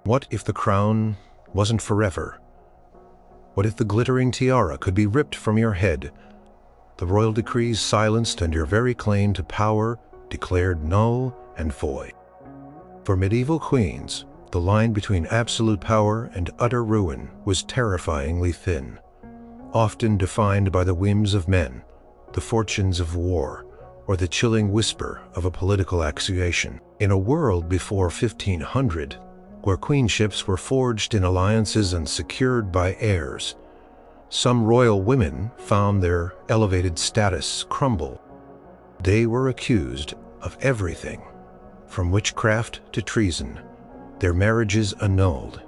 What if the crown wasn't forever? What if the glittering tiara could be ripped from your head, the royal decrees silenced, and your very claim to power declared null and void? For medieval queens, the line between absolute power and utter ruin was terrifyingly thin, often defined by the whims of men, the fortunes of war, or the chilling whisper of a political accusation. In a world before 1500, where queenships were forged in alliances and secured by heirs, some royal women found their elevated status crumble. They were accused of everything, from witchcraft to treason, their marriages annulled,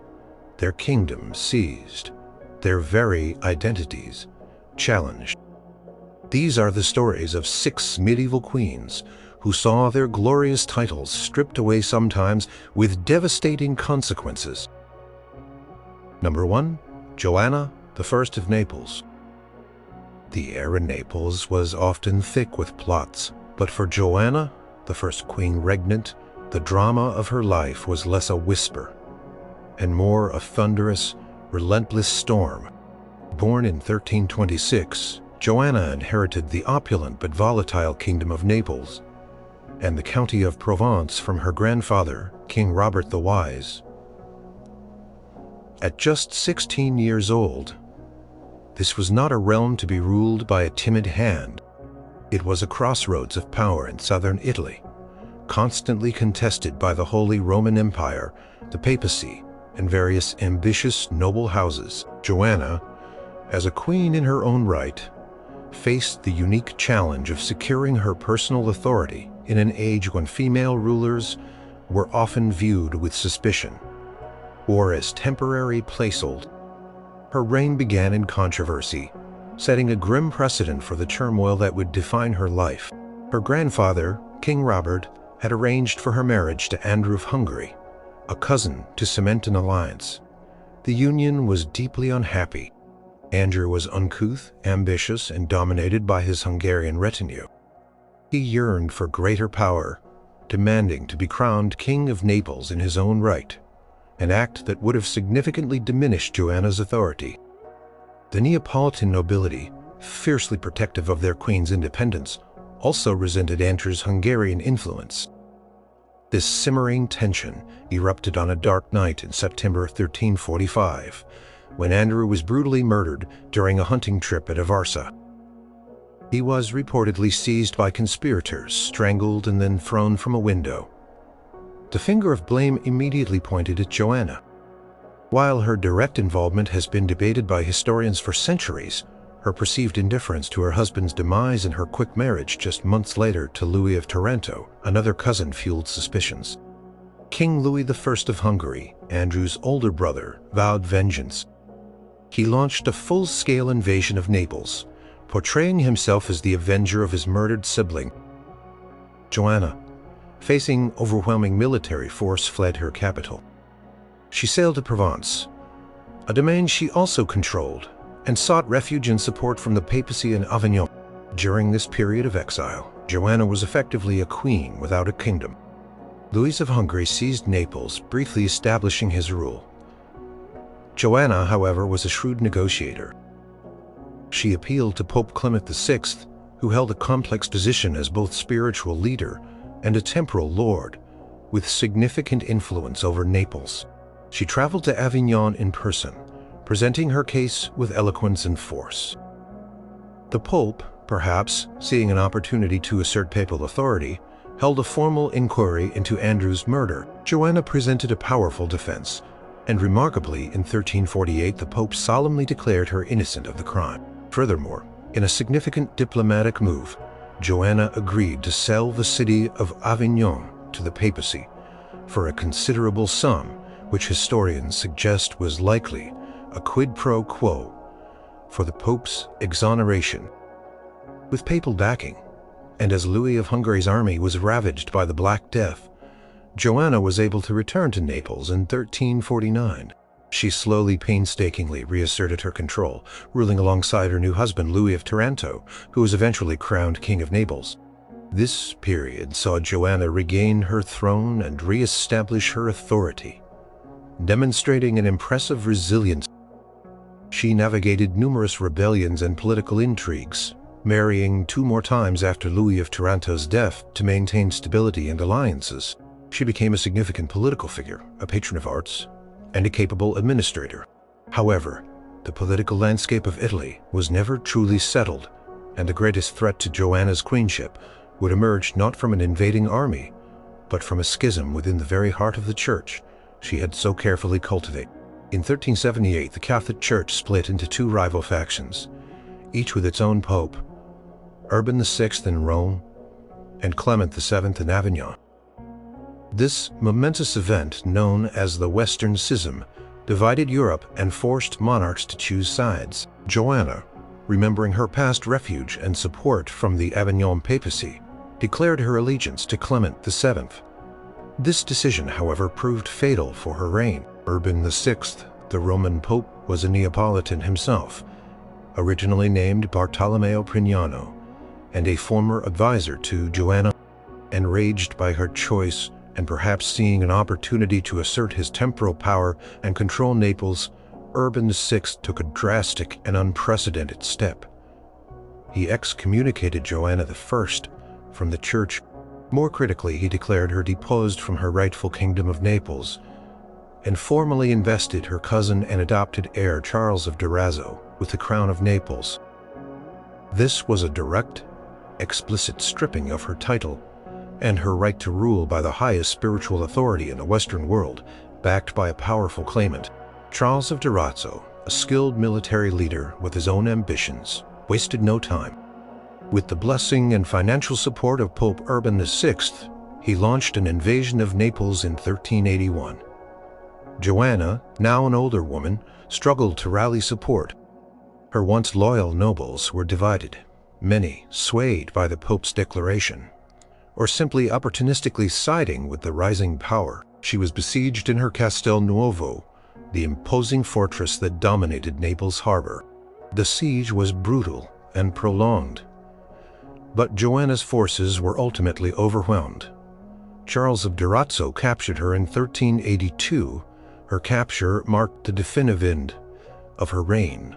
their kingdoms seized, their very identities challenged. These are the stories of 6 medieval queens who saw their glorious titles stripped away, sometimes with devastating consequences. Number 1. Joanna I of Naples. The air in Naples was often thick with plots, but for Joanna, the first queen regnant, the drama of her life was less a whisper and more a thunderous, relentless storm. Born in 1326, Joanna inherited the opulent but volatile kingdom of Naples and the county of Provence from her grandfather, King Robert the Wise. At just 16 years old, this was not a realm to be ruled by a timid hand. It was a crossroads of power in southern Italy, constantly contested by the Holy Roman Empire, the papacy, and various ambitious noble houses. Joanna, as a queen in her own right, faced the unique challenge of securing her personal authority in an age when female rulers were often viewed with suspicion or as temporary placeholders. Her reign began in controversy, setting a grim precedent for the turmoil that would define her life. Her grandfather, King Robert, had arranged for her marriage to Andrew of Hungary, a cousin, to cement an alliance. The union was deeply unhappy. Andrew was uncouth, ambitious, and dominated by his Hungarian retinue. He yearned for greater power, demanding to be crowned King of Naples in his own right, an act that would have significantly diminished Joanna's authority. The Neapolitan nobility, fiercely protective of their queen's independence, also resented Andrew's Hungarian influence. This simmering tension erupted on a dark night in September 1345, when Andrew was brutally murdered during a hunting trip at Avarsa. He was reportedly seized by conspirators, strangled, and then thrown from a window. The finger of blame immediately pointed at Joanna. While her direct involvement has been debated by historians for centuries, her perceived indifference to her husband's demise and her quick marriage just months later to Louis of Taranto, another cousin, fueled suspicions. King Louis I of Hungary, Andrew's older brother, vowed vengeance. He launched a full-scale invasion of Naples, portraying himself as the avenger of his murdered sibling. Joanna, facing overwhelming military force, fled her capital. She sailed to Provence, a domain she also controlled, and sought refuge and support from the papacy in Avignon. During this period of exile, Joanna was effectively a queen without a kingdom. Louis of Hungary seized Naples, briefly establishing his rule. Joanna, however, was a shrewd negotiator. She appealed to Pope Clement VI, who held a complex position as both spiritual leader and a temporal lord, with significant influence over Naples. She traveled to Avignon in person, presenting her case with eloquence and force. The Pope, perhaps seeing an opportunity to assert papal authority, held a formal inquiry into Andrew's murder. Joanna presented a powerful defense, and remarkably, in 1348 the Pope solemnly declared her innocent of the crime. Furthermore, in a significant diplomatic move, Joanna agreed to sell the city of Avignon to the papacy for a considerable sum, which historians suggest was likely a quid pro quo for the Pope's exoneration. With papal backing, and as Louis of Hungary's army was ravaged by the Black Death, Joanna was able to return to Naples in 1349. She slowly, painstakingly reasserted her control, ruling alongside her new husband Louis of Taranto, who was eventually crowned King of Naples. This period saw Joanna regain her throne and re-establish her authority. demonstrating an impressive resilience. She navigated numerous rebellions and political intrigues, marrying 2 more times after Louis of Taranto's death to maintain stability and alliances. She became a significant political figure, a patron of arts, and a capable administrator. However, the political landscape of Italy was never truly settled, and the greatest threat to Joanna's queenship would emerge not from an invading army, but from a schism within the very heart of the church she had so carefully cultivated. In 1378, the Catholic Church split into 2 rival factions, each with its own pope, Urban VI in Rome and Clement VII in Avignon. This momentous event, known as the Western Schism, divided Europe and forced monarchs to choose sides. Joanna, remembering her past refuge and support from the Avignon papacy, declared her allegiance to Clement VII. This decision, however, proved fatal for her reign. Urban VI, the Roman Pope, was a Neapolitan himself, originally named Bartolomeo Prignano, and a former advisor to Joanna. Enraged by her choice and perhaps seeing an opportunity to assert his temporal power and control Naples, Urban VI took a drastic and unprecedented step. He excommunicated Joanna I from the church. More critically, he declared her deposed from her rightful kingdom of Naples and formally invested her cousin and adopted heir Charles of Durazzo with the crown of Naples. This was a direct, explicit stripping of her title and her right to rule by the highest spiritual authority in the Western world, backed by a powerful claimant. Charles of Durazzo, a skilled military leader with his own ambitions, wasted no time. With the blessing and financial support of Pope Urban VI, he launched an invasion of Naples in 1381. Joanna, now an older woman, struggled to rally support. Her once loyal nobles were divided, many swayed by the Pope's declaration, or simply opportunistically siding with the rising power. She was besieged in her Castel Nuovo, the imposing fortress that dominated Naples harbor. The siege was brutal and prolonged, but Joanna's forces were ultimately overwhelmed. Charles of Durazzo captured her in 1382. Her capture marked the definitive end of her reign.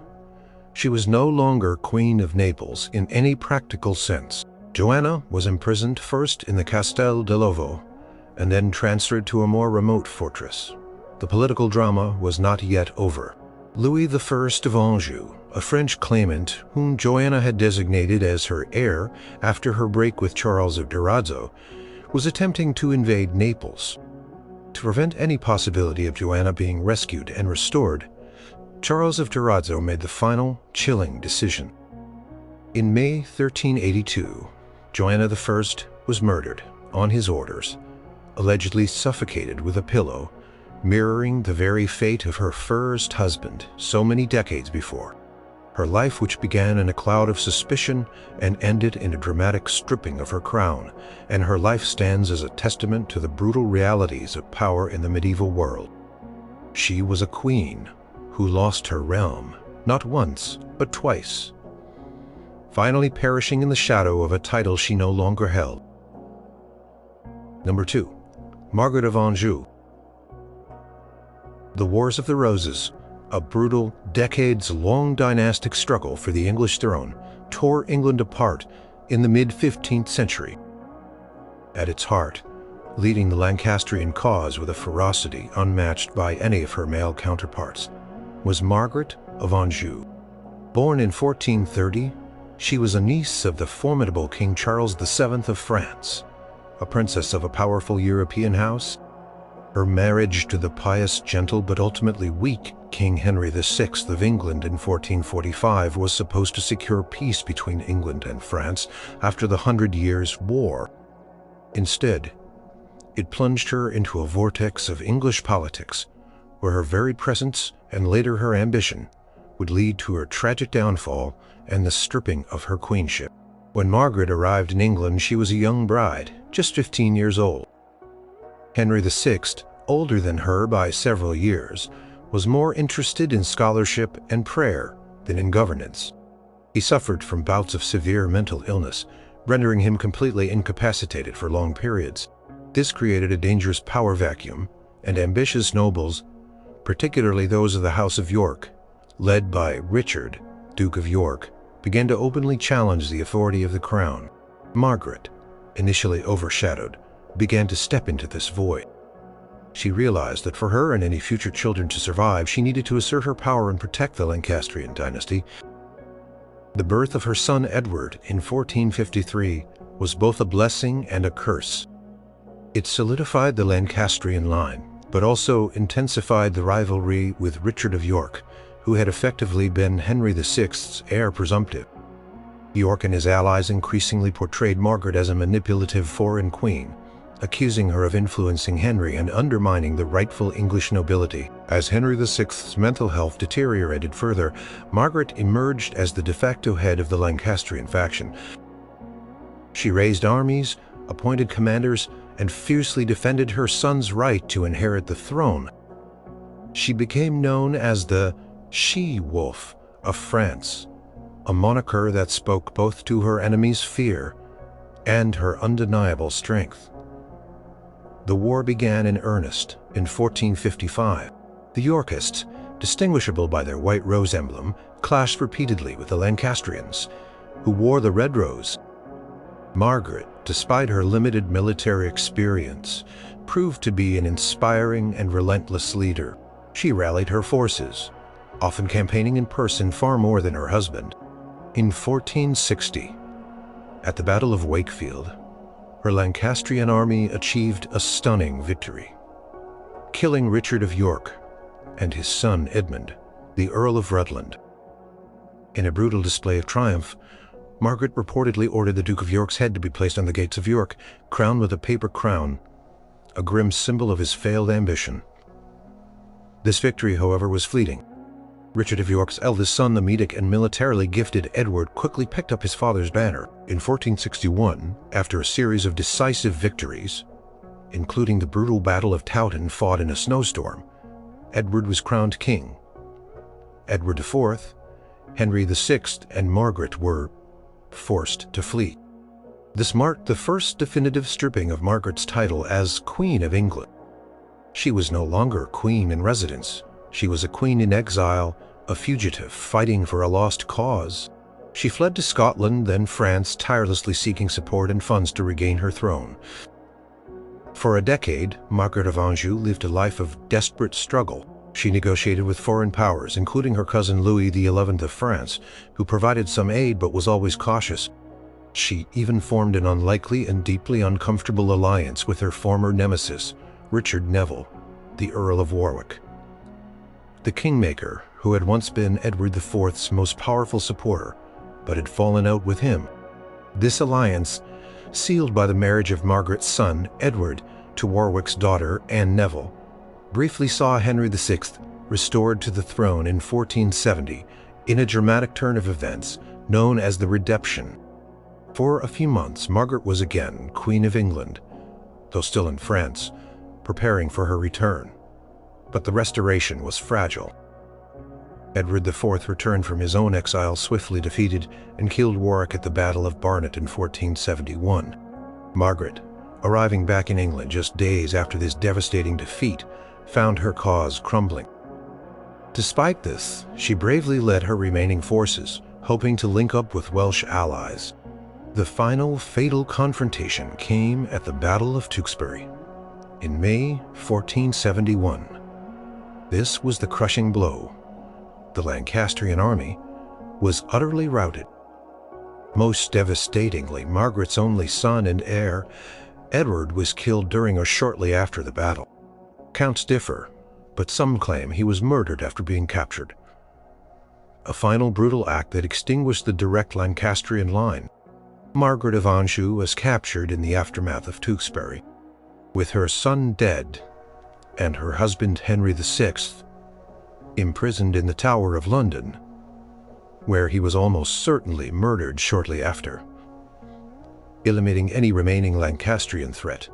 She was no longer Queen of Naples in any practical sense. Joanna was imprisoned first in the Castel dell'Ovo and then transferred to a more remote fortress. The political drama was not yet over. Louis I of Anjou, a French claimant whom Joanna had designated as her heir after her break with Charles of Durazzo, was attempting to invade Naples. To prevent any possibility of Joanna being rescued and restored, Charles of Durazzo made the final, chilling decision. In May 1382, Joanna I was murdered on his orders, allegedly suffocated with a pillow, mirroring the very fate of her first husband so many decades before. Her life, which began in a cloud of suspicion and ended in a dramatic stripping of her crown, and her life stands as a testament to the brutal realities of power in the medieval world. She was a queen who lost her realm, not once, but twice, finally perishing in the shadow of a title she no longer held. Number 2. Margaret of Anjou. The Wars of the Roses, a brutal, decades-long dynastic struggle for the English throne, tore England apart in the mid-15th century. At its heart, leading the Lancastrian cause with a ferocity unmatched by any of her male counterparts, was Margaret of Anjou. Born in 1430, she was a niece of the formidable King Charles VII of France, a princess of a powerful European house. Her marriage to the pious, gentle, but ultimately weak King Henry VI of England in 1445 was supposed to secure peace between England and France after the 100 Years' War. Instead, it plunged her into a vortex of English politics, where her very presence and later her ambition would lead to her tragic downfall and the stripping of her queenship. When Margaret arrived in England, she was a young bride, just 15 years old. Henry VI, older than her by several years, was more interested in scholarship and prayer than in governance. He suffered from bouts of severe mental illness, rendering him completely incapacitated for long periods. This created a dangerous power vacuum, and ambitious nobles particularly those of the House of York, led by Richard, Duke of York, began to openly challenge the authority of the crown. Margaret, initially overshadowed, began to step into this void. She realized that for her and any future children to survive, she needed to assert her power and protect the Lancastrian dynasty. The birth of her son Edward in 1453 was both a blessing and a curse. It solidified the Lancastrian line, but also intensified the rivalry with Richard of York, who had effectively been Henry VI's heir presumptive. York and his allies increasingly portrayed Margaret as a manipulative foreign queen, accusing her of influencing Henry and undermining the rightful English nobility. As Henry VI's mental health deteriorated further, Margaret emerged as the de facto head of the Lancastrian faction. She raised armies, appointed commanders, and fiercely defended her son's right to inherit the throne. She became known as the She-Wolf of France, a moniker that spoke both to her enemies' fear and her undeniable strength. The war began in earnest in 1455. The Yorkists, distinguishable by their white rose emblem, clashed repeatedly with the Lancastrians, who wore the red rose. Margaret, despite her limited military experience, proved to be an inspiring and relentless leader. She rallied her forces, often campaigning in person far more than her husband. In 1460, at the Battle of Wakefield, her Lancastrian army achieved a stunning victory, killing Richard of York and his son Edmund, the Earl of Rutland. In a brutal display of triumph, Margaret reportedly ordered the Duke of York's head to be placed on the gates of York, crowned with a paper crown, a grim symbol of his failed ambition. This victory, however, was fleeting. Richard of York's eldest son, the Medic and militarily gifted Edward, quickly picked up his father's banner. In 1461, after a series of decisive victories, including the brutal Battle of Towton fought in a snowstorm, Edward was crowned king. Edward IV, Henry VI, and Margaret were forced to flee. This marked the first definitive stripping of Margaret's title as Queen of England. She was no longer queen in residence. She was a queen in exile, a fugitive fighting for a lost cause. She fled to Scotland, then France, tirelessly seeking support and funds to regain her throne. For a decade, Margaret of Anjou lived a life of desperate struggle. She negotiated with foreign powers, including her cousin Louis XI of France, who provided some aid but was always cautious. She even formed an unlikely and deeply uncomfortable alliance with her former nemesis, Richard Neville, the Earl of Warwick. The Kingmaker, who had once been Edward IV's most powerful supporter, but had fallen out with him. This alliance, sealed by the marriage of Margaret's son, Edward, to Warwick's daughter, Anne Neville, briefly saw Henry VI restored to the throne in 1470 in a dramatic turn of events known as the Redemption. For a few months, Margaret was again Queen of England, though still in France, preparing for her return. But the restoration was fragile. Edward IV returned from his own exile swiftly defeated and killed Warwick at the Battle of Barnet in 1471. Margaret, arriving back in England just days after this devastating defeat, found her cause crumbling. Despite this, she bravely led her remaining forces, hoping to link up with Welsh allies. The final fatal confrontation came at the Battle of Tewkesbury in May 1471. This was the crushing blow. The Lancastrian army was utterly routed. Most devastatingly, Margaret's only son and heir, Edward, was killed during or shortly after the battle. Accounts differ, but some claim he was murdered after being captured. A final brutal act that extinguished the direct Lancastrian line. Margaret of Anjou was captured in the aftermath of Tewkesbury. With her son dead, and her husband Henry VI imprisoned in the Tower of London, where he was almost certainly murdered shortly after, eliminating any remaining Lancastrian threat.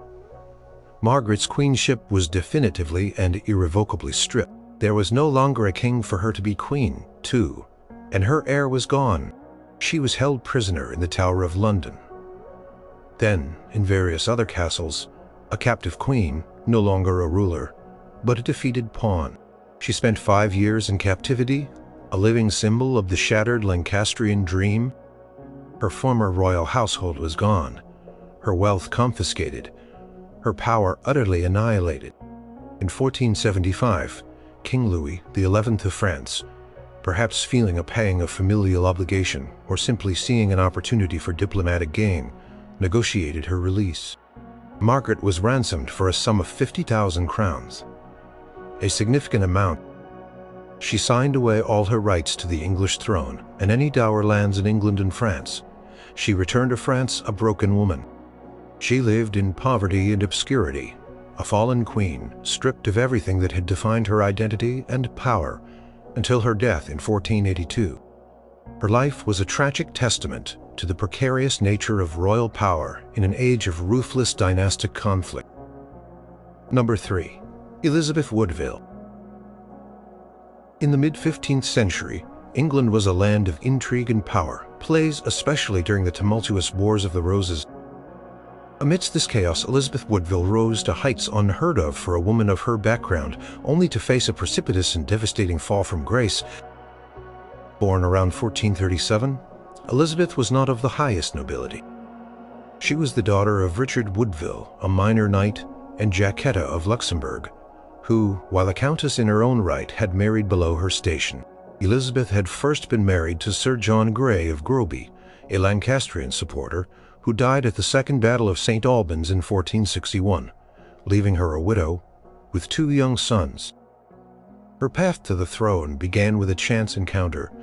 Margaret's queenship was definitively and irrevocably stripped. There was no longer a king for her to be queen to, and her heir was gone. She was held prisoner in the Tower of London. Then, in various other castles, a captive queen, no longer a ruler, but a defeated pawn. She spent 5 years in captivity, a living symbol of the shattered Lancastrian dream. Her former royal household was gone, her wealth confiscated, her power utterly annihilated. In 1475, King Louis XI of France, perhaps feeling a pang of familial obligation or simply seeing an opportunity for diplomatic gain, negotiated her release. Margaret was ransomed for a sum of 50,000 crowns, a significant amount. She signed away all her rights to the English throne and any dower lands in England and France. She returned to France a broken woman. She lived in poverty and obscurity, a fallen queen, stripped of everything that had defined her identity and power, until her death in 1482. Her life was a tragic testament to the precarious nature of royal power in an age of ruthless dynastic conflict. Number 3. Elizabeth Woodville. In the mid-15th century, England was a land of intrigue and power, plays especially during the tumultuous Wars of the Roses. Amidst this chaos, Elizabeth Woodville rose to heights unheard of for a woman of her background, only to face a precipitous and devastating fall from grace. Born around 1437, Elizabeth was not of the highest nobility. She was the daughter of Richard Woodville, a minor knight, and Jacquetta of Luxembourg, who, while a countess in her own right, had married below her station. Elizabeth had first been married to Sir John Grey of Groby, a Lancastrian supporter, who died at the Second Battle of St. Albans in 1461, leaving her a widow with 2 young sons. Her path to the throne began with a chance encounter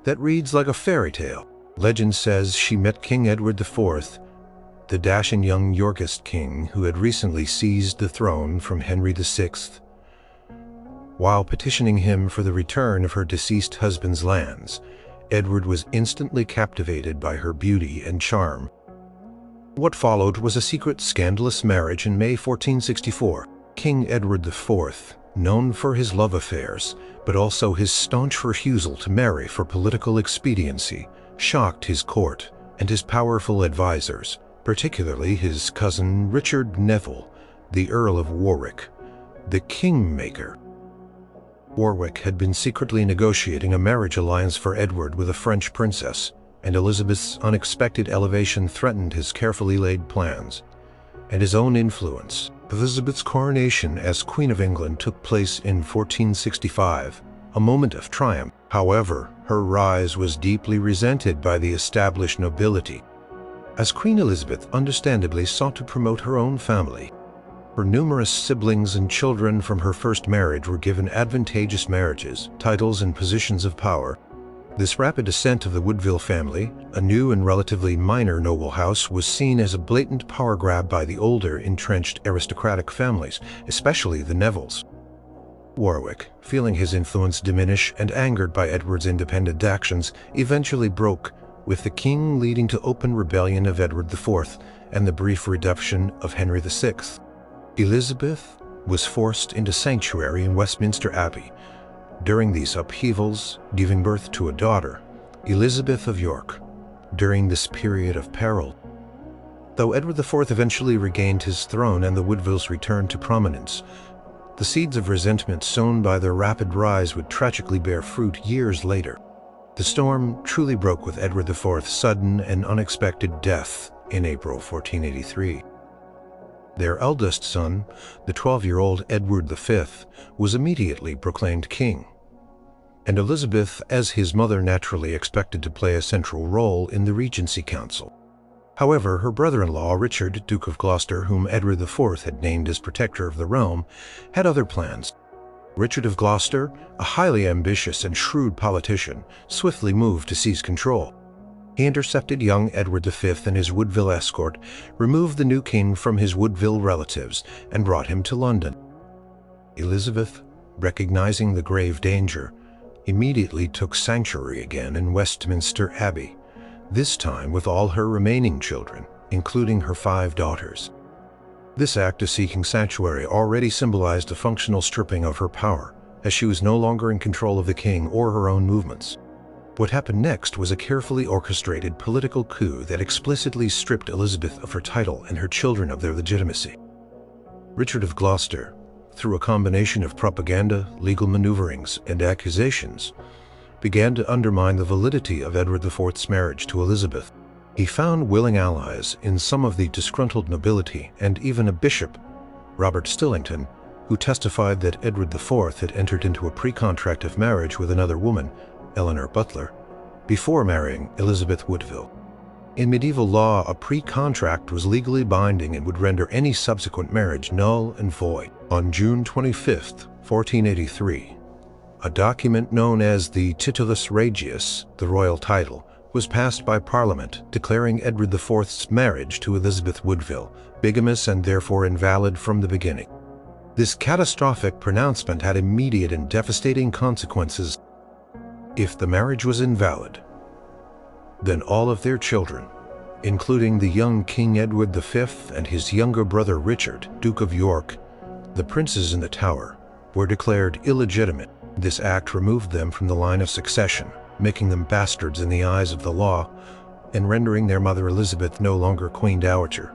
that reads like a fairy tale. Legend says she met King Edward IV, the dashing young Yorkist king who had recently seized the throne from Henry VI. While petitioning him for the return of her deceased husband's lands, Edward was instantly captivated by her beauty and charm. What followed was a secret, scandalous marriage in May 1464. King Edward IV, known for his love affairs, but also his staunch refusal to marry for political expediency, shocked his court and his powerful advisors, particularly his cousin Richard Neville, the Earl of Warwick, the Kingmaker. Warwick had been secretly negotiating a marriage alliance for Edward with a French princess, and Elizabeth's unexpected elevation threatened his carefully laid plans and his own influence. Elizabeth's coronation as Queen of England took place in 1465, a moment of triumph. However, her rise was deeply resented by the established nobility, as Queen Elizabeth understandably sought to promote her own family. Her numerous siblings and children from her first marriage were given advantageous marriages, titles, and positions of power. This rapid ascent of the Woodville family, a new and relatively minor noble house, was seen as a blatant power grab by the older, entrenched aristocratic families, especially the Nevilles. Warwick, feeling his influence diminish and angered by Edward's independent actions, eventually broke, with the king leading to open rebellion of Edward IV and the brief reduction of Henry VI. Elizabeth was forced into sanctuary in Westminster Abbey. During these upheavals, giving birth to a daughter, Elizabeth of York, during this period of peril. Though Edward IV eventually regained his throne and the Woodvilles returned to prominence, the seeds of resentment sown by their rapid rise would tragically bear fruit years later. The storm truly broke with Edward IV's sudden and unexpected death in April 1483. Their eldest son, the 12-year-old Edward V, was immediately proclaimed king, and Elizabeth, as his mother, naturally expected to play a central role in the Regency Council. However, her brother-in-law, Richard, Duke of Gloucester, whom Edward IV had named as protector of the realm, had other plans. Richard of Gloucester, a highly ambitious and shrewd politician, swiftly moved to seize control. He intercepted young Edward V and his Woodville escort, removed the new king from his Woodville relatives, and brought him to London. Elizabeth, recognizing the grave danger, immediately took sanctuary again in Westminster Abbey, this time with all her remaining children, including her 5 daughters. This act of seeking sanctuary already symbolized a functional stripping of her power, as she was no longer in control of the king or her own movements. What happened next was a carefully orchestrated political coup that explicitly stripped Elizabeth of her title and her children of their legitimacy. Richard of Gloucester, through a combination of propaganda, legal maneuverings, and accusations, began to undermine the validity of Edward IV's marriage to Elizabeth. He found willing allies in some of the disgruntled nobility and even a bishop, Robert Stillington, who testified that Edward IV had entered into a pre-contract of marriage with another woman, Eleanor Butler, before marrying Elizabeth Woodville. In medieval law, a pre-contract was legally binding and would render any subsequent marriage null and void. On June 25, 1483, a document known as the Titulus Regius, the royal title, was passed by Parliament declaring Edward IV's marriage to Elizabeth Woodville bigamous and therefore invalid from the beginning. This catastrophic pronouncement had immediate and devastating consequences. If the marriage was invalid, then all of their children, including the young King Edward V and his younger brother Richard, Duke of York, the princes in the Tower, were declared illegitimate. This act removed them from the line of succession, making them bastards in the eyes of the law, and rendering their mother Elizabeth no longer Queen Dowager,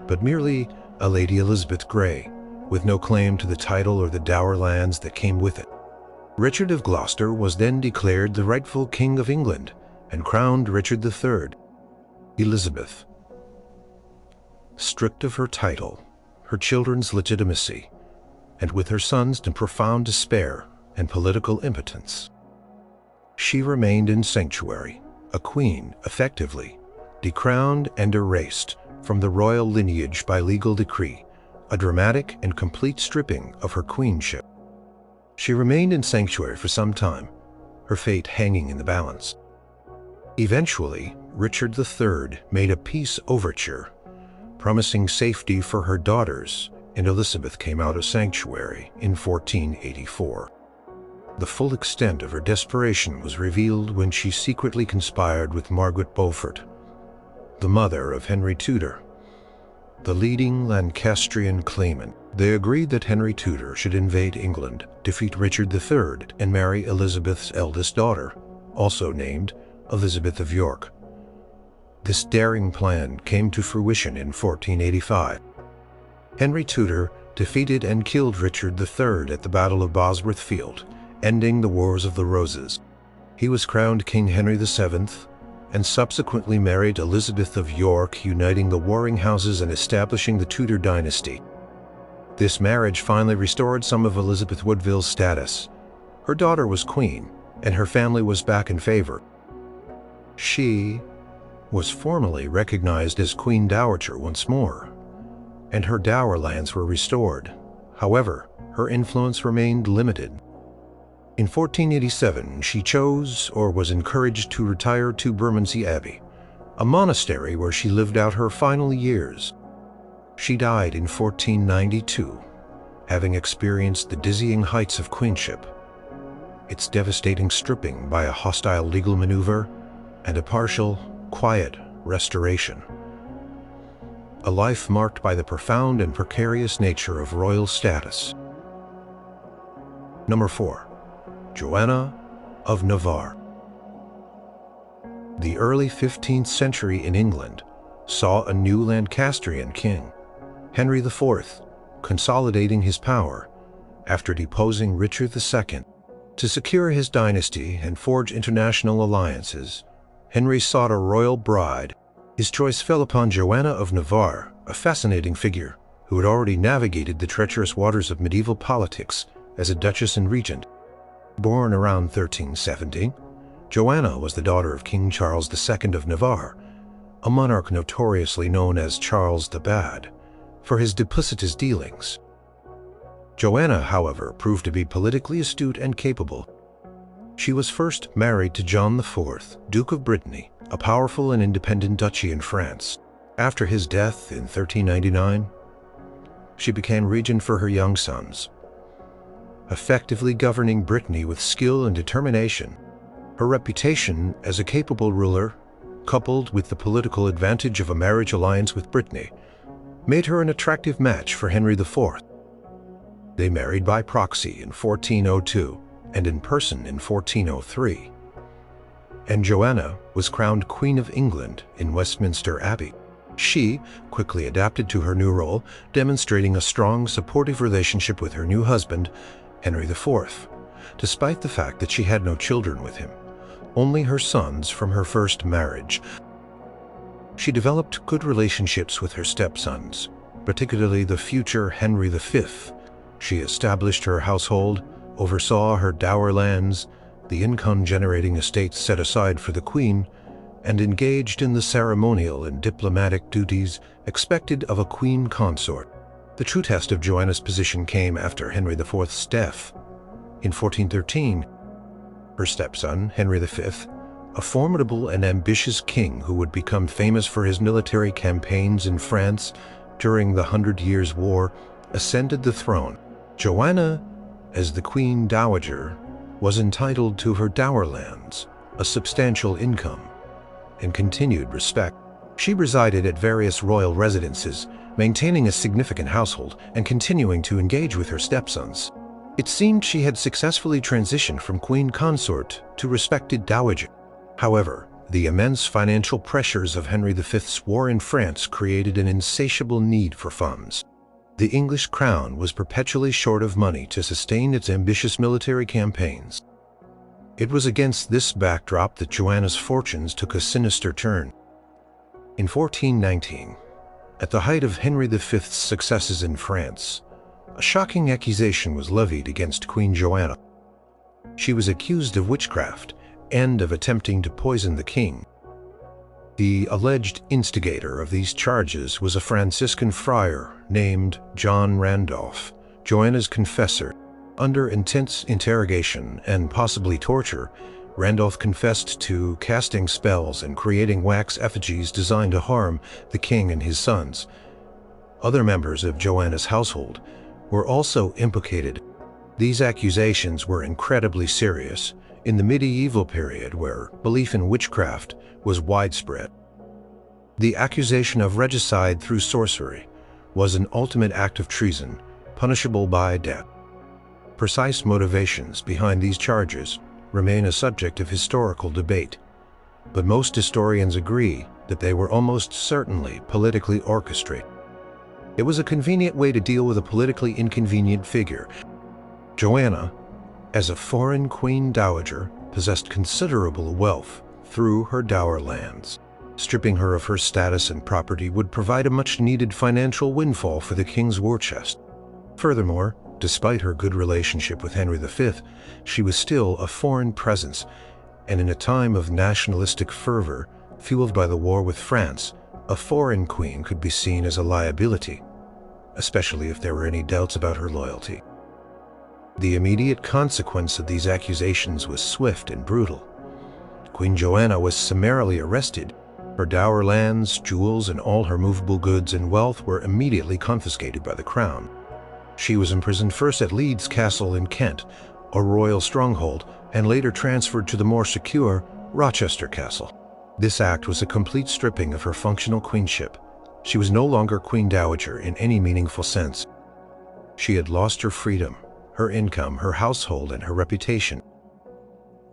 but merely a Lady Elizabeth Grey, with no claim to the title or the dower lands that came with it. Richard of Gloucester was then declared the rightful King of England, and crowned Richard III. Elizabeth, stripped of her title, her children's legitimacy, and with her sons in profound despair and political impotence, she remained in sanctuary, a queen effectively, decrowned and erased from the royal lineage by legal decree, a dramatic and complete stripping of her queenship. She remained in sanctuary for some time, her fate hanging in the balance. Eventually, Richard III made a peace overture, promising safety for her daughters, and Elizabeth came out of sanctuary in 1484. The full extent of her desperation was revealed when she secretly conspired with Margaret Beaufort, the mother of Henry Tudor, the leading Lancastrian claimant. They agreed that Henry Tudor should invade England, defeat Richard III, and marry Elizabeth's eldest daughter, also named Elizabeth of York. This daring plan came to fruition in 1485. Henry Tudor defeated and killed Richard III at the Battle of Bosworth Field, ending the Wars of the Roses. He was crowned King Henry VII and subsequently married Elizabeth of York, uniting the warring houses and establishing the Tudor dynasty. This marriage finally restored some of Elizabeth Woodville's status. Her daughter was queen, and her family was back in favor. She was formally recognized as Queen Dowager once more, and her dower lands were restored. However, her influence remained limited. In 1487, she chose or was encouraged to retire to Bermondsey Abbey, a monastery where she lived out her final years. She died in 1492, having experienced the dizzying heights of queenship, its devastating stripping by a hostile legal maneuver, and a partial, quiet restoration. A life marked by the profound and precarious nature of royal status. Number 4. Joanna of Navarre. The early 15th century in England saw a new Lancastrian king, Henry IV, consolidating his power after deposing Richard II. To secure his dynasty and forge international alliances, Henry sought a royal bride. His choice fell upon Joanna of Navarre, a fascinating figure who had already navigated the treacherous waters of medieval politics as a duchess and regent. Born around 1370, Joanna was the daughter of King Charles II of Navarre, a monarch notoriously known as Charles the Bad for his duplicitous dealings. Joanna, however, proved to be politically astute and capable. She was first married to John IV, Duke of Brittany, a powerful and independent duchy in France. After his death in 1399, she became regent for her young sons, effectively governing Brittany with skill and determination. Her reputation as a capable ruler, coupled with the political advantage of a marriage alliance with Brittany, made her an attractive match for Henry IV. They married by proxy in 1402 and in person in 1403, and Joanna was crowned Queen of England in Westminster Abbey. She quickly adapted to her new role, demonstrating a strong, supportive relationship with her new husband, Henry IV, despite the fact that she had no children with him, only her sons from her first marriage. She developed good relationships with her stepsons, particularly the future Henry V. She established her household, oversaw her dower lands, the income-generating estates set aside for the queen, and engaged in the ceremonial and diplomatic duties expected of a queen consort. The true test of Joanna's position came after Henry IV's death. In 1413, her stepson, Henry V, a formidable and ambitious king who would become famous for his military campaigns in France during the 100 Years' War, ascended the throne. Joanna, as the Queen Dowager, was entitled to her dower lands, a substantial income, and continued respect. She resided at various royal residences, maintaining a significant household and continuing to engage with her stepsons. It seemed she had successfully transitioned from queen consort to respected dowager. However, the immense financial pressures of Henry V's war in France created an insatiable need for funds. The English crown was perpetually short of money to sustain its ambitious military campaigns. It was against this backdrop that Joanna's fortunes took a sinister turn. In 1419, at the height of Henry V's successes in France, a shocking accusation was levied against Queen Joanna. She was accused of witchcraft and of attempting to poison the king. The alleged instigator of these charges was a Franciscan friar named John Randolph, Joanna's confessor. Under intense interrogation and possibly torture, Randolph confessed to casting spells and creating wax effigies designed to harm the king and his sons. Other members of Joanna's household were also implicated. These accusations were incredibly serious in the medieval period where belief in witchcraft was widespread. The accusation of regicide through sorcery was an ultimate act of treason, punishable by death. Precise motivations behind these charges remain a subject of historical debate, but most historians agree that they were almost certainly politically orchestrated. It was a convenient way to deal with a politically inconvenient figure. Joanna, as a foreign queen dowager, possessed considerable wealth through her dower lands. Stripping her of her status and property would provide a much-needed financial windfall for the king's war chest. Furthermore, despite her good relationship with Henry V, she was still a foreign presence, and in a time of nationalistic fervor, fueled by the war with France, a foreign queen could be seen as a liability, especially if there were any doubts about her loyalty. The immediate consequence of these accusations was swift and brutal. Queen Joanna was summarily arrested. Her dower lands, jewels, and all her movable goods and wealth were immediately confiscated by the crown. She was imprisoned first at Leeds Castle in Kent, a royal stronghold, and later transferred to the more secure Rochester Castle. This act was a complete stripping of her functional queenship. She was no longer Queen Dowager in any meaningful sense. She had lost her freedom, her income, her household, and her reputation.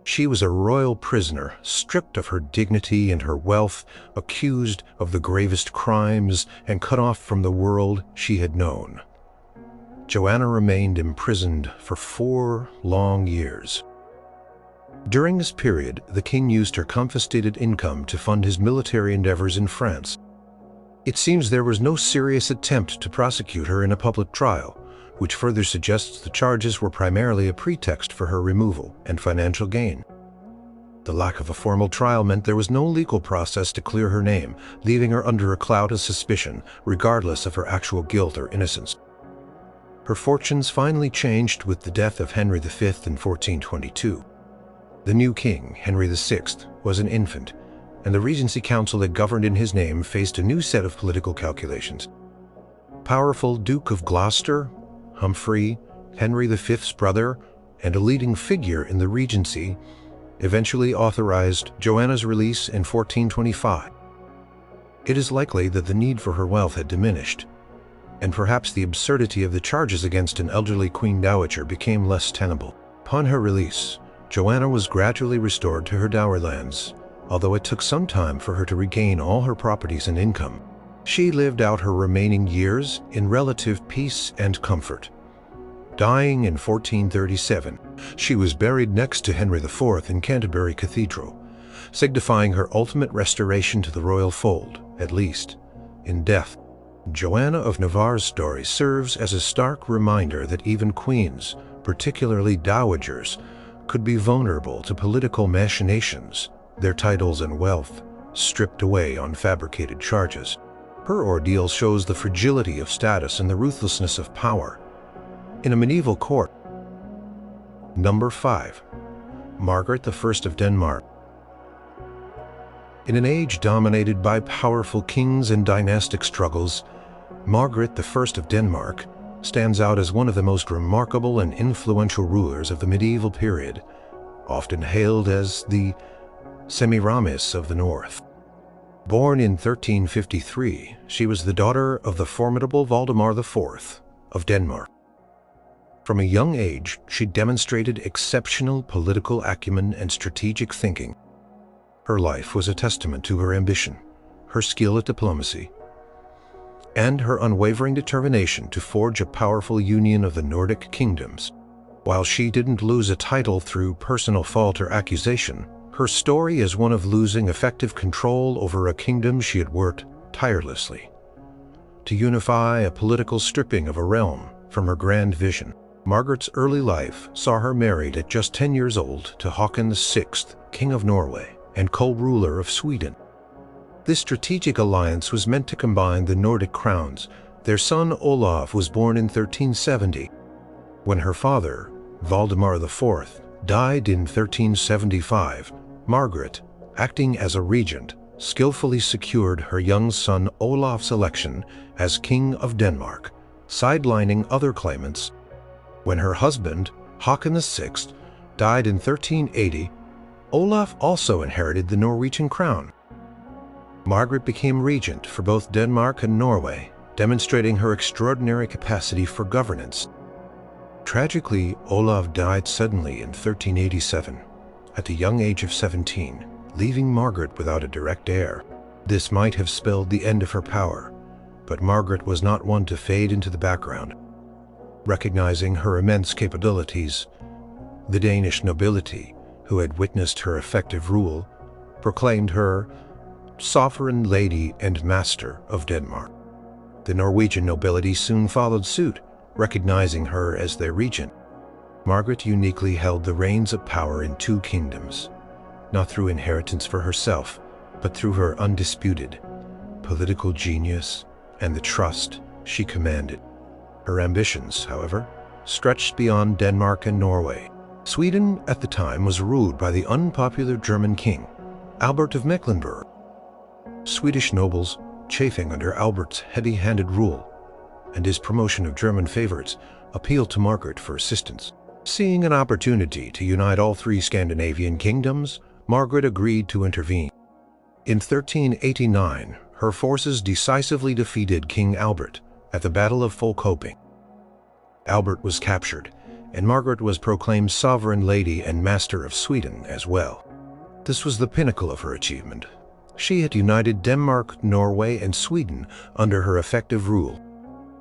She was a royal prisoner, stripped of her dignity and her wealth, accused of the gravest crimes, and cut off from the world she had known. Joanna remained imprisoned for 4 long years. During this period, the king used her confiscated income to fund his military endeavors in France. It seems there was no serious attempt to prosecute her in a public trial, which further suggests the charges were primarily a pretext for her removal and financial gain. The lack of a formal trial meant there was no legal process to clear her name, leaving her under a cloud of suspicion, regardless of her actual guilt or innocence. Her fortunes finally changed with the death of Henry V in 1422. The new king, Henry VI, was an infant, and the Regency Council that governed in his name faced a new set of political calculations. Powerful Duke of Gloucester, Humphrey, Henry V's brother, and a leading figure in the Regency, eventually authorized Joanna's release in 1425. It is likely that the need for her wealth had diminished, and perhaps the absurdity of the charges against an elderly Queen Dowager became less tenable. Upon her release, Joanna was gradually restored to her dower lands, although it took some time for her to regain all her properties and income. She lived out her remaining years in relative peace and comfort. Dying in 1437, she was buried next to Henry IV in Canterbury Cathedral, signifying her ultimate restoration to the royal fold, at least in death. Joanna of Navarre's story serves as a stark reminder that even queens, particularly dowagers, could be vulnerable to political machinations, their titles and wealth stripped away on fabricated charges. Her ordeal shows the fragility of status and the ruthlessness of power in a medieval court. Number 5. Margaret I of Denmark. In an age dominated by powerful kings and dynastic struggles, Margaret I of Denmark stands out as one of the most remarkable and influential rulers of the medieval period, often hailed as the Semiramis of the North. Born in 1353, she was the daughter of the formidable Valdemar IV of Denmark. From a young age, she demonstrated exceptional political acumen and strategic thinking. Her life was a testament to her ambition, her skill at diplomacy, and her unwavering determination to forge a powerful union of the Nordic kingdoms. While she didn't lose a title through personal fault or accusation, her story is one of losing effective control over a kingdom she had worked tirelessly to unify, a political stripping of a realm from her grand vision. Margaret's early life saw her married at just 10 years old to Håkon VI, King of Norway and co-ruler of Sweden. This strategic alliance was meant to combine the Nordic crowns. Their son Olaf was born in 1370. When her father, Valdemar IV, died in 1375, Margaret, acting as a regent, skillfully secured her young son Olaf's election as King of Denmark, sidelining other claimants. When her husband, Håkon VI, died in 1380, Olaf also inherited the Norwegian crown. Margaret became regent for both Denmark and Norway, demonstrating her extraordinary capacity for governance. Tragically, Olaf died suddenly in 1387, at the young age of 17, leaving Margaret without a direct heir. This might have spelled the end of her power, but Margaret was not one to fade into the background. Recognizing her immense capabilities, the Danish nobility, who had witnessed her effective rule, proclaimed her sovereign lady and master of Denmark. The Norwegian nobility soon followed suit, recognizing her as their regent. Margaret uniquely held the reins of power in two kingdoms, not through inheritance for herself, but through her undisputed political genius and the trust she commanded. Her ambitions, however, stretched beyond Denmark and Norway. Sweden at the time was ruled by the unpopular German king, Albert of Mecklenburg. Swedish nobles, chafing under Albert's heavy-handed rule and his promotion of German favorites, appealed to Margaret for assistance. Seeing an opportunity to unite all three Scandinavian kingdoms, Margaret agreed to intervene. In 1389, her forces decisively defeated King Albert at the Battle of Folkoping. Albert was captured, and Margaret was proclaimed sovereign lady and master of Sweden as well. This was the pinnacle of her achievement. She had united Denmark, Norway, and Sweden under her effective rule.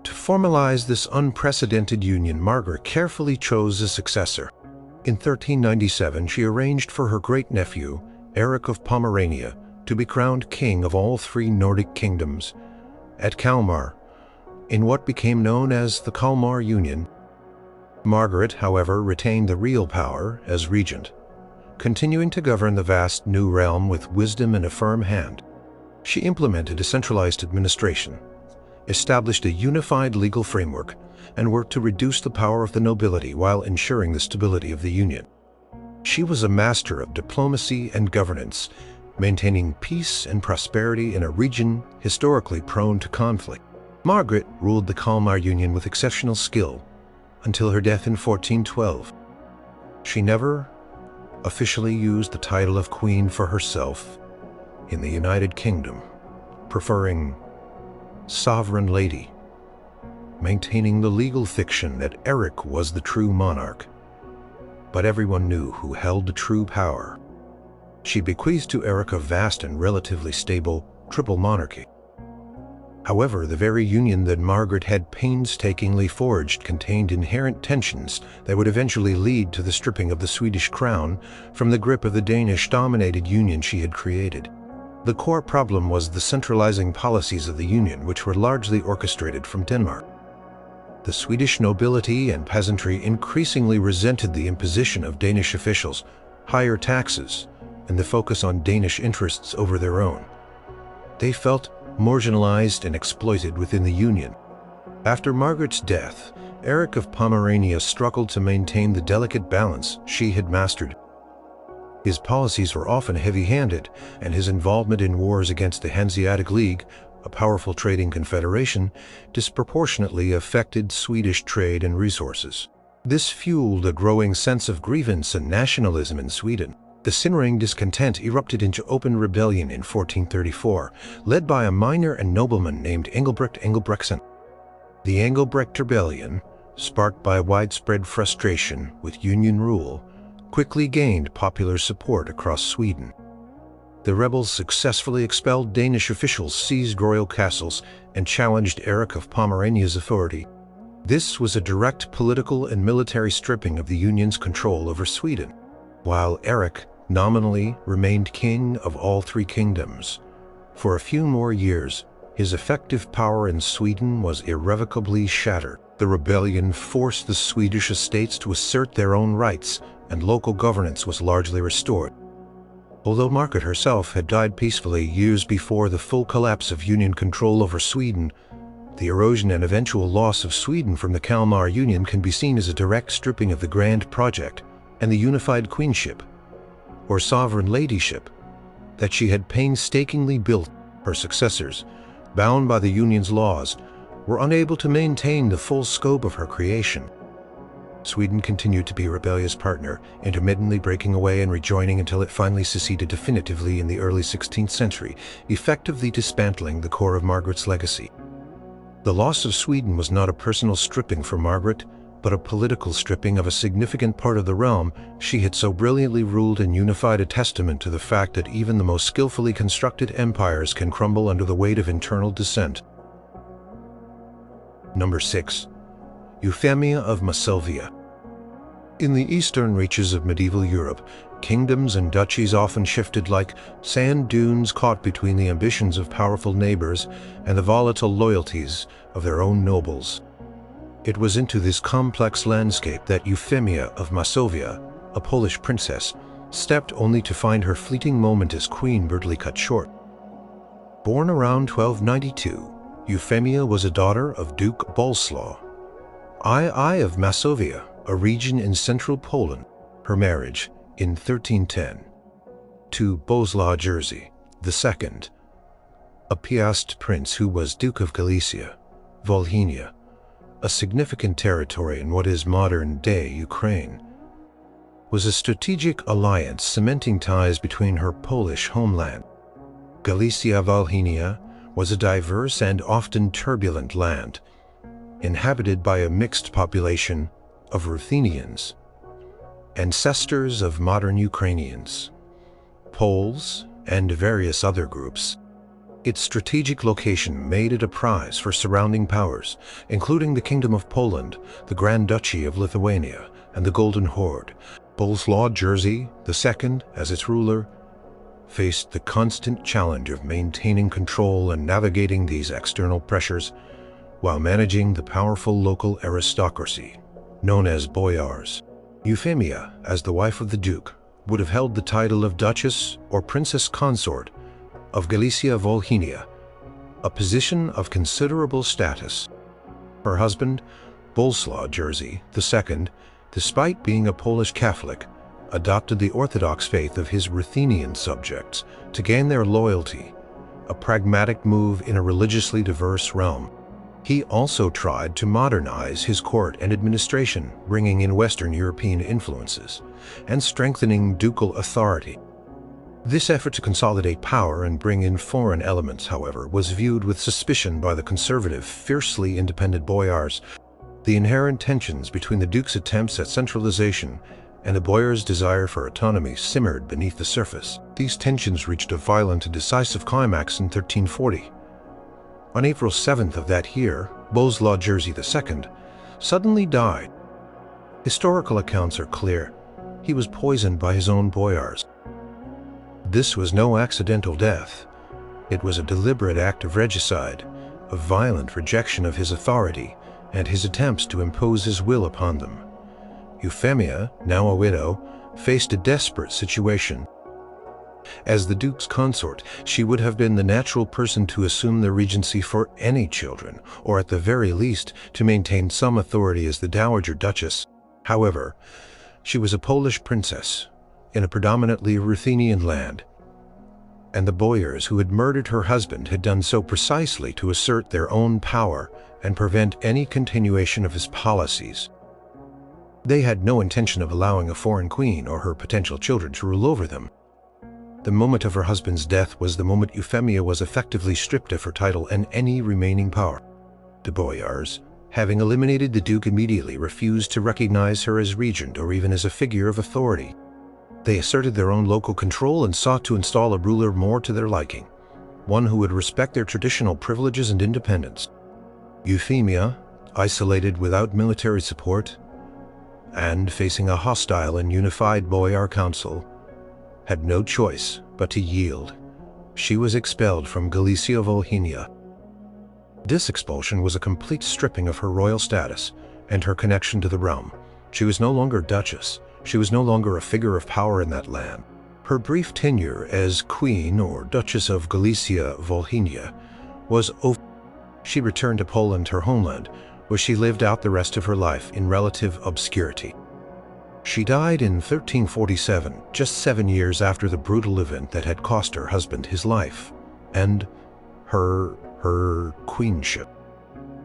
To formalize this unprecedented union, Margaret carefully chose a successor. In 1397, she arranged for her great-nephew, Eric of Pomerania, to be crowned king of all three Nordic kingdoms at Kalmar, in what became known as the Kalmar Union. Margaret, however, retained the real power as regent, continuing to govern the vast new realm with wisdom and a firm hand. She implemented a centralized administration, established a unified legal framework, and worked to reduce the power of the nobility while ensuring the stability of the union. She was a master of diplomacy and governance, maintaining peace and prosperity in a region historically prone to conflict. Margaret ruled the Kalmar Union with exceptional skill until her death in 1412. She never officially used the title of queen for herself in the United Kingdom, preferring sovereign lady, maintaining the legal fiction that Eric was the true monarch. But everyone knew who held the true power. She bequeathed to Eric a vast and relatively stable triple monarchy. However, the very union that Margaret had painstakingly forged contained inherent tensions that would eventually lead to the stripping of the Swedish crown from the grip of the Danish-dominated union she had created. The core problem was the centralizing policies of the union, which were largely orchestrated from Denmark. The Swedish nobility and peasantry increasingly resented the imposition of Danish officials, higher taxes, and the focus on Danish interests over their own. They felt marginalized and exploited within the union. After Margaret's death, Eric of Pomerania struggled to maintain the delicate balance she had mastered. His policies were often heavy-handed, and his involvement in wars against the Hanseatic League, a powerful trading confederation, disproportionately affected Swedish trade and resources. This fueled a growing sense of grievance and nationalism in Sweden. The simmering discontent erupted into open rebellion in 1434, led by a miner and nobleman named Engelbrekt Engelbrektsson. The Engelbrekt Rebellion, sparked by widespread frustration with Union rule, quickly gained popular support across Sweden. The rebels successfully expelled Danish officials, seized royal castles, and challenged Eric of Pomerania's authority. This was a direct political and military stripping of the Union's control over Sweden, while Eric nominally remained king of all three kingdoms. For a few more years, his effective power in Sweden was irrevocably shattered. The rebellion forced the Swedish estates to assert their own rights, and local governance was largely restored. Although Margaret herself had died peacefully years before the full collapse of Union control over Sweden, the erosion and eventual loss of Sweden from the Kalmar Union can be seen as a direct stripping of the grand project and the unified queenship, or sovereign ladyship, that she had painstakingly built. Her successors, bound by the Union's laws, were unable to maintain the full scope of her creation. Sweden continued to be a rebellious partner, intermittently breaking away and rejoining until it finally seceded definitively in the early 16th century, effectively dismantling the core of Margaret's legacy. The loss of Sweden was not a personal stripping for Margaret, but a political stripping of a significant part of the realm she had so brilliantly ruled and unified, a testament to the fact that even the most skillfully constructed empires can crumble under the weight of internal dissent. Number 6. Euphemia of Masovia. In the eastern reaches of medieval Europe, kingdoms and duchies often shifted like sand dunes caught between the ambitions of powerful neighbors and the volatile loyalties of their own nobles. It was into this complex landscape that Euphemia of Masovia, a Polish princess, stepped only to find her fleeting moment as queen brutally cut short. Born around 1292, Euphemia was a daughter of Duke Boleslaw I of Masovia, a region in central Poland. Her marriage, in 1310, to Boleslaw Jerzy II, a Piast prince who was Duke of Galicia, Volhynia, a significant territory in what is modern-day Ukraine, was a strategic alliance cementing ties between her Polish homeland. Galicia-Volhynia was a diverse and often turbulent land, inhabited by a mixed population of Ruthenians, ancestors of modern Ukrainians, Poles, and various other groups. Its strategic location made it a prize for surrounding powers, including the Kingdom of Poland, the Grand Duchy of Lithuania, and the Golden Horde. Boleslaw Jerzy II, as its ruler, faced the constant challenge of maintaining control and navigating these external pressures while managing the powerful local aristocracy, known as boyars. Euphemia, as the wife of the Duke, would have held the title of Duchess or Princess Consort of Galicia-Volhynia, a position of considerable status. Her husband, Boleslaw Jerzy II, despite being a Polish Catholic, adopted the Orthodox faith of his Ruthenian subjects to gain their loyalty, a pragmatic move in a religiously diverse realm. He also tried to modernize his court and administration, bringing in Western European influences and strengthening ducal authority. This effort to consolidate power and bring in foreign elements, however, was viewed with suspicion by the conservative, fiercely independent boyars. The inherent tensions between the Duke's attempts at centralization and the boyars' desire for autonomy simmered beneath the surface. These tensions reached a violent and decisive climax in 1340. On April 7th of that year, Boleslaw Jerzy II suddenly died. Historical accounts are clear. He was poisoned by his own boyars. This was no accidental death. It was a deliberate act of regicide, a violent rejection of his authority, and his attempts to impose his will upon them. Euphemia, now a widow, faced a desperate situation. As the Duke's consort, she would have been the natural person to assume the regency for any children, or at the very least, to maintain some authority as the Dowager Duchess. However, she was a Polish princess in a predominantly Ruthenian land, and the boyars who had murdered her husband had done so precisely to assert their own power and prevent any continuation of his policies. They had no intention of allowing a foreign queen or her potential children to rule over them. The moment of her husband's death was the moment Euphemia was effectively stripped of her title and any remaining power. The boyars, having eliminated the Duke immediately, refused to recognize her as regent or even as a figure of authority. They asserted their own local control and sought to install a ruler more to their liking, one who would respect their traditional privileges and independence. Euphemia, isolated without military support, and facing a hostile and unified boyar council, had no choice but to yield. She was expelled from Galicia-Volhynia. This expulsion was a complete stripping of her royal status and her connection to the realm. She was no longer duchess. She was no longer a figure of power in that land. Her brief tenure as Queen or Duchess of Galicia-Volhynia was over. She returned to Poland, her homeland, where she lived out the rest of her life in relative obscurity. She died in 1347, just 7 years after the brutal event that had cost her husband his life and her queenship.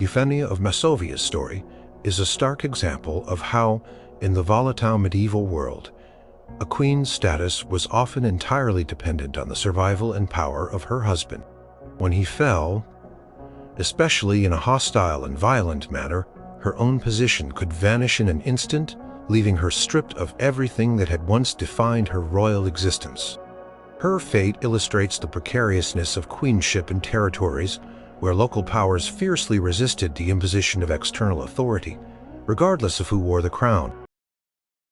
Euphemia of Masovia's story is a stark example of how, in the volatile medieval world, a queen's status was often entirely dependent on the survival and power of her husband. When he fell, especially in a hostile and violent manner, her own position could vanish in an instant, leaving her stripped of everything that had once defined her royal existence. Her fate illustrates the precariousness of queenship in territories where local powers fiercely resisted the imposition of external authority, regardless of who wore the crown.